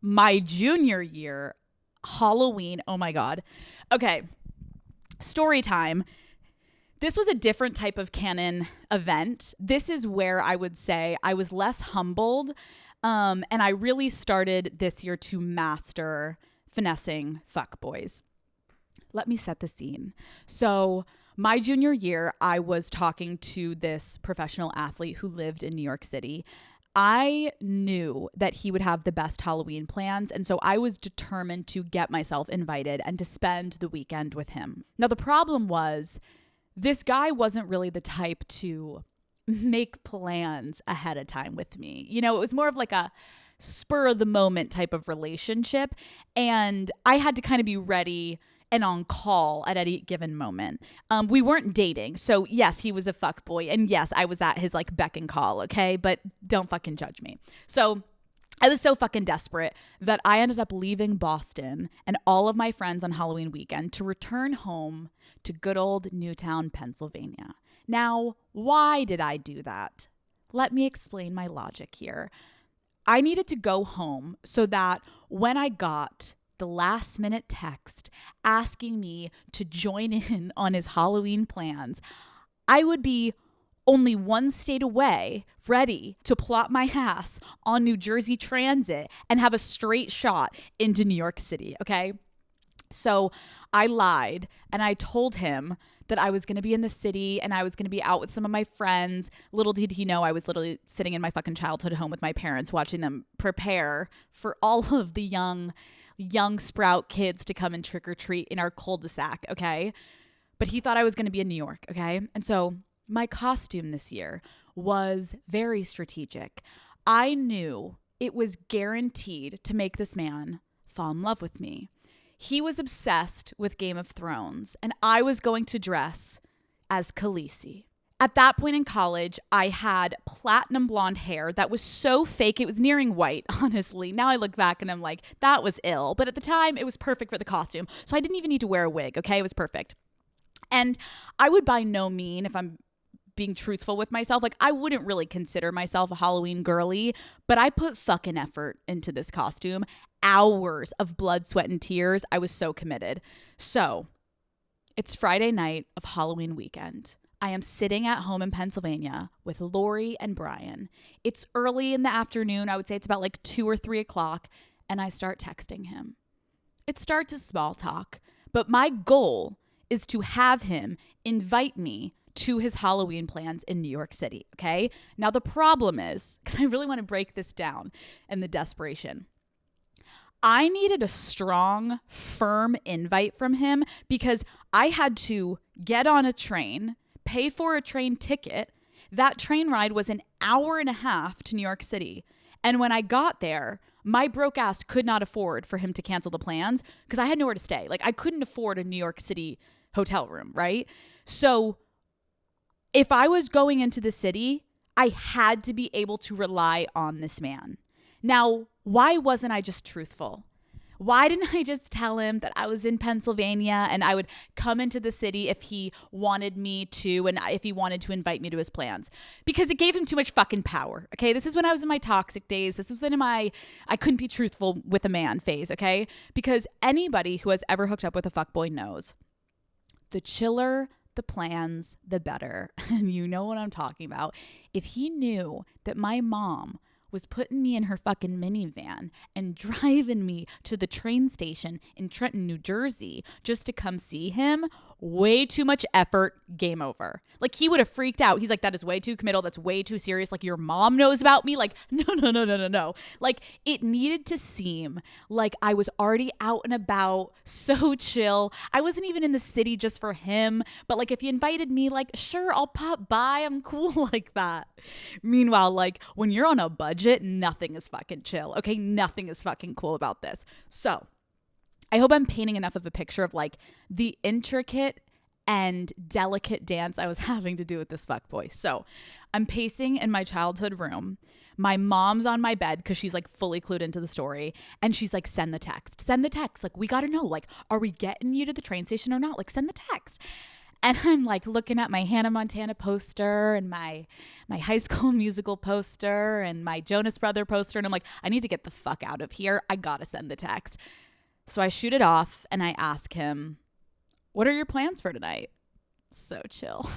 my junior year, Halloween. Oh my God. Okay. Story time. This was a different type of canon event. This is where I would say I was less humbled. And I really started this year to master finessing fuckboys. Let me set the scene. So my junior year, I was talking to this professional athlete who lived in New York City. I knew that he would have the best Halloween plans, and so I was determined to get myself invited and to spend the weekend with him. Now, the problem was this guy wasn't really the type to make plans ahead of time with me. You know, it was more of like a spur of the moment type of relationship, and I had to kind of be ready and on call at any given moment. We weren't dating. So yes, he was a fuckboy. And yes, I was at his like beck and call, okay? But don't fucking judge me. So I was so fucking desperate that I ended up leaving Boston and all of my friends on Halloween weekend to return home to good old Newtown, Pennsylvania. Now, why did I do that? Let me explain my logic here. I needed to go home so that when I got the last minute text asking me to join in on his Halloween plans, I would be only one state away, ready to plop my ass on New Jersey Transit and have a straight shot into New York City, okay? So I lied and I told him that I was going to be in the city and I was going to be out with some of my friends. Little did he know I was literally sitting in my fucking childhood home with my parents watching them prepare for all of the young sprout kids to come and trick or treat in our cul-de-sac, okay? But he thought I was going to be in New York, okay? And so my costume this year was very strategic. I knew it was guaranteed to make this man fall in love with me. He was obsessed with Game of Thrones, and I was going to dress as Khaleesi. At that point in college, I had platinum blonde hair that was so fake, it was nearing white, honestly. Now I look back and I'm like, that was ill. But at the time, it was perfect for the costume. So I didn't even need to wear a wig, okay? It was perfect. And I would by no mean, if I'm being truthful with myself, like I wouldn't really consider myself a Halloween girly, but I put fucking effort into this costume. Hours of blood, sweat, and tears. I was so committed. So it's Friday night of Halloween weekend. I am sitting at home in Pennsylvania with Lori and Brian. It's early in the afternoon. I would say it's about like 2 or 3 o'clock. And I start texting him. It starts as small talk, but my goal is to have him invite me to his Halloween plans in New York City. Okay. Now the problem is, because I really want to break this down and the desperation, I needed a strong, firm invite from him because I had to get on a train, pay for a train ticket. That train ride was an hour and a half to New York City. And when I got there, my broke ass could not afford for him to cancel the plans because I had nowhere to stay. Like I couldn't afford a New York City hotel room, right? So if I was going into the city, I had to be able to rely on this man. Now, why wasn't I just truthful? Why didn't I just tell him that I was in Pennsylvania and I would come into the city if he wanted me to and if he wanted to invite me to his plans? Because it gave him too much fucking power, okay? This is when I was in my toxic days. This was in my I couldn't be truthful with a man phase, okay? Because anybody who has ever hooked up with a fuckboy knows the chiller the plans, the better. And you know what I'm talking about. If he knew that my mom was putting me in her fucking minivan and driving me to the train station in Trenton, New Jersey, just to come see him, way too much effort, game over. Like, he would have freaked out. He's like, that is way too committal. That's way too serious. Like, your mom knows about me. Like, no. Like, it needed to seem like I was already out and about, so chill. I wasn't even in the city just for him. But like, if he invited me, like, sure, I'll pop by. I'm cool like that. Meanwhile, like, when you're on a budget, nothing is fucking chill. Okay, nothing is fucking cool about this. So I hope I'm painting enough of a picture of like the intricate and delicate dance I was having to do with this fuckboy. So I'm pacing in my childhood room. My mom's on my bed because she's like fully clued into the story. And she's like, send the text. Like, we got to know, like, are we getting you to the train station or not? Like, send the text. And I'm like looking at my Hannah Montana poster and my High School Musical poster and my Jonas Brother poster. And I'm like, I need to get the fuck out of here. I got to send the text. So I shoot it off and I ask him, what are your plans for tonight? So chill.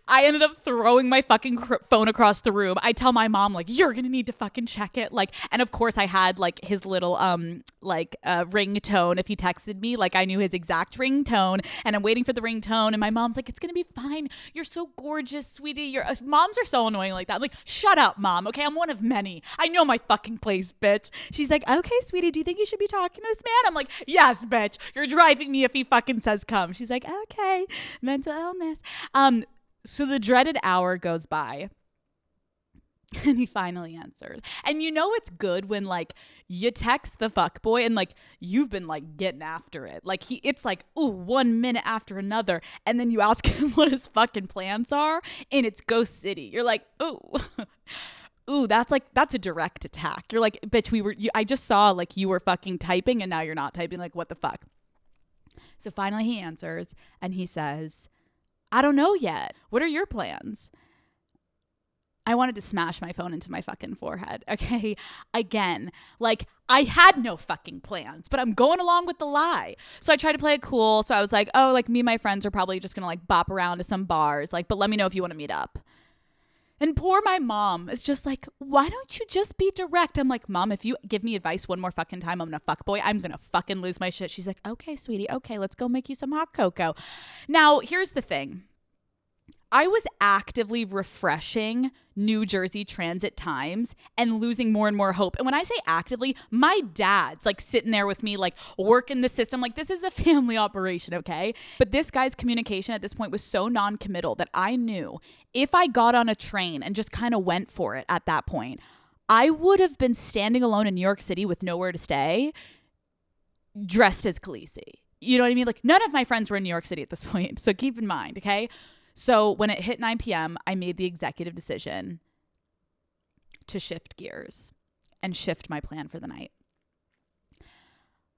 I ended up throwing my fucking phone across the room. I tell my mom, like, you're gonna need to fucking check it. Like, and of course I had like his little ringtone. If he texted me, like I knew his exact ringtone, and I'm waiting for the ringtone, and my mom's like, it's gonna be fine, you're so gorgeous, sweetie. Your moms are so annoying like that. I'm like, shut up, mom. Okay, I'm one of many. I know my fucking place, bitch. She's like, okay, sweetie, do you think you should be talking to this man? I'm like, yes, bitch, you're driving me if he fucking says come. She's like, okay, mental illness. So the dreaded hour goes by and he finally answers. And you know it's good when like you text the fuckboy and like you've been like getting after it. Like it's like, ooh, 1 minute after another. And then you ask him what his fucking plans are and it's Ghost City. You're like, ooh. Ooh, that's a direct attack. You're like, bitch, I just saw like you were fucking typing and now you're not typing. Like, what the fuck? So finally he answers and he says, I don't know yet. What are your plans? I wanted to smash my phone into my fucking forehead. Okay. Again, like I had no fucking plans, but I'm going along with the lie. So I tried to play it cool. So I was like, oh, like me and my friends are probably just going to like bop around to some bars. Like, but let me know if you want to meet up. And poor my mom is just like, why don't you just be direct? I'm like, Mom, if you give me advice one more fucking time, I'm gonna fuckboy. I'm gonna fucking lose my shit. She's like, okay, sweetie. Okay, let's go make you some hot cocoa. Now, here's the thing. I was actively refreshing New Jersey Transit times and losing more and more hope. And when I say actively, my dad's like sitting there with me, like working the system. Like this is a family operation, okay? But this guy's communication at this point was so non-committal that I knew if I got on a train and just kind of went for it at that point, I would have been standing alone in New York City with nowhere to stay, dressed as Khaleesi. You know what I mean? Like none of my friends were in New York City at this point. So keep in mind, okay? So when it hit 9 p.m., I made the executive decision to shift gears and shift my plan for the night.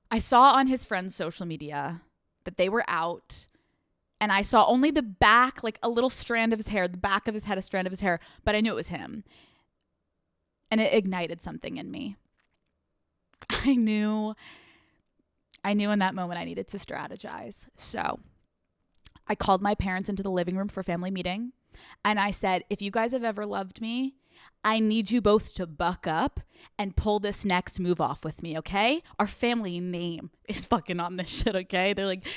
I saw on his friend's social media that they were out, and I saw only the back, like a little strand of his hair, the back of his head, a strand of his hair, but I knew it was him. And it ignited something in me. I knew in that moment I needed to strategize. So I called my parents into the living room for family meeting. And I said, if you guys have ever loved me, I need you both to buck up and pull this next move off with me, okay? Our family name is fucking on this shit, okay? They're like,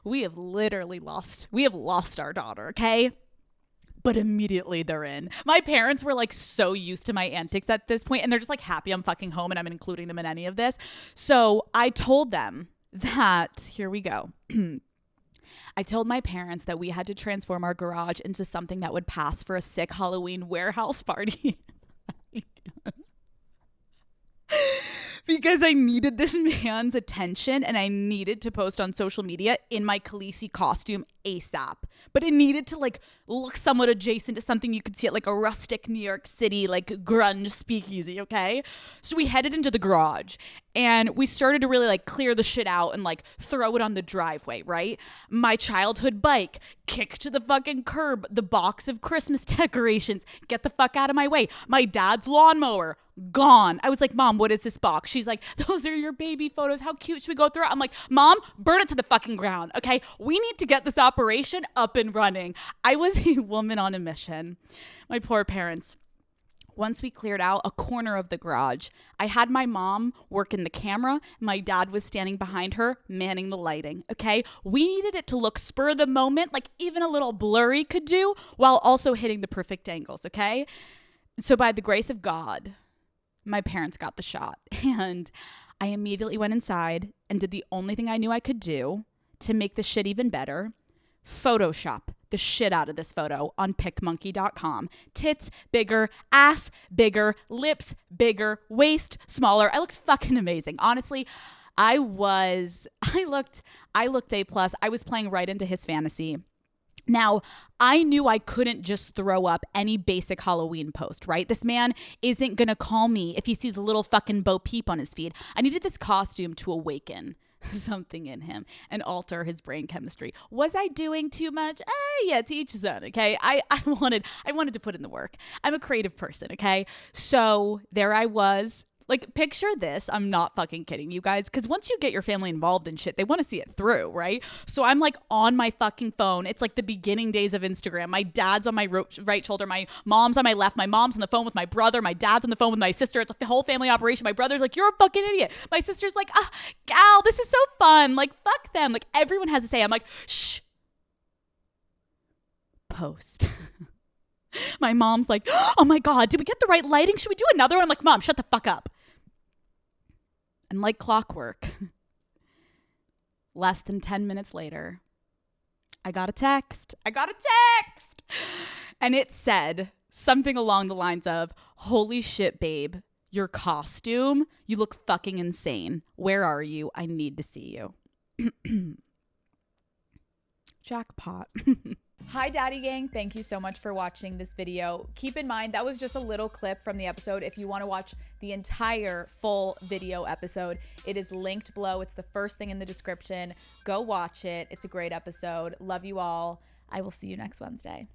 we have lost our daughter, okay? But immediately they're in. My parents were like so used to my antics at this point, and they're just like happy I'm fucking home and I'm including them in any of this. So I told them that, here we go. I told my parents that we had to transform our garage into something that would pass for a sick Halloween warehouse party. Because I needed this man's attention and I needed to post on social media in my Khaleesi costume ASAP. But it needed to like look somewhat adjacent to something you could see at like a rustic New York City, like grunge speakeasy, okay? So we headed into the garage and we started to really like clear the shit out and like throw it on the driveway, right? My childhood bike, kick to the fucking curb, the box of Christmas decorations, get the fuck out of my way. My dad's lawnmower, gone. I was like, Mom, what is this box? She's like, those are your baby photos. How cute. Should we go through it? I'm like, Mom, burn it to the fucking ground. Okay. We need to get this operation up and running. I was a woman on a mission. My poor parents. Once we cleared out a corner of the garage, I had my mom working the camera. My dad was standing behind her, manning the lighting. Okay. We needed it to look spur of the moment, like even a little blurry could do, while also hitting the perfect angles. Okay. So by the grace of God, my parents got the shot, and I immediately went inside and did the only thing I knew I could do to make the shit even better. Photoshop the shit out of this photo on PicMonkey.com. Tits bigger, ass bigger, lips bigger, waist smaller. I looked fucking amazing. Honestly, I looked A+. I was playing right into his fantasy. Now, I knew I couldn't just throw up any basic Halloween post, right? This man isn't going to call me if he sees a little fucking Bo Peep on his feed. I needed this costume to awaken something in him and alter his brain chemistry. Was I doing too much? Yeah, to each his own, okay? I wanted to put in the work. I'm a creative person, okay? So there I was. Like, picture this. I'm not fucking kidding you guys. Because once you get your family involved in shit, they want to see it through, right? So I'm like on my fucking phone. It's like the beginning days of Instagram. My dad's on my right shoulder. My mom's on my left. My mom's on the phone with my brother. My dad's on the phone with my sister. It's like the whole family operation. My brother's like, you're a fucking idiot. My sister's like, gal, this is so fun. Like, fuck them. Like, everyone has to say. I'm like, shh. Post. My mom's like, oh my God, did we get the right lighting? Should we do another one? I'm like, Mom, shut the fuck up. And like clockwork, less than 10 minutes later, I got a text. And it said something along the lines of, holy shit, babe, your costume, you look fucking insane. Where are you? I need to see you. Jackpot. Hi Daddy Gang, thank you so much for watching this video. Keep in mind that was just a little clip from the episode. If you want to watch the entire full video episode, it is linked below. It's the first thing in the description. Go watch it. It's a great episode. Love you all. I will see you next Wednesday.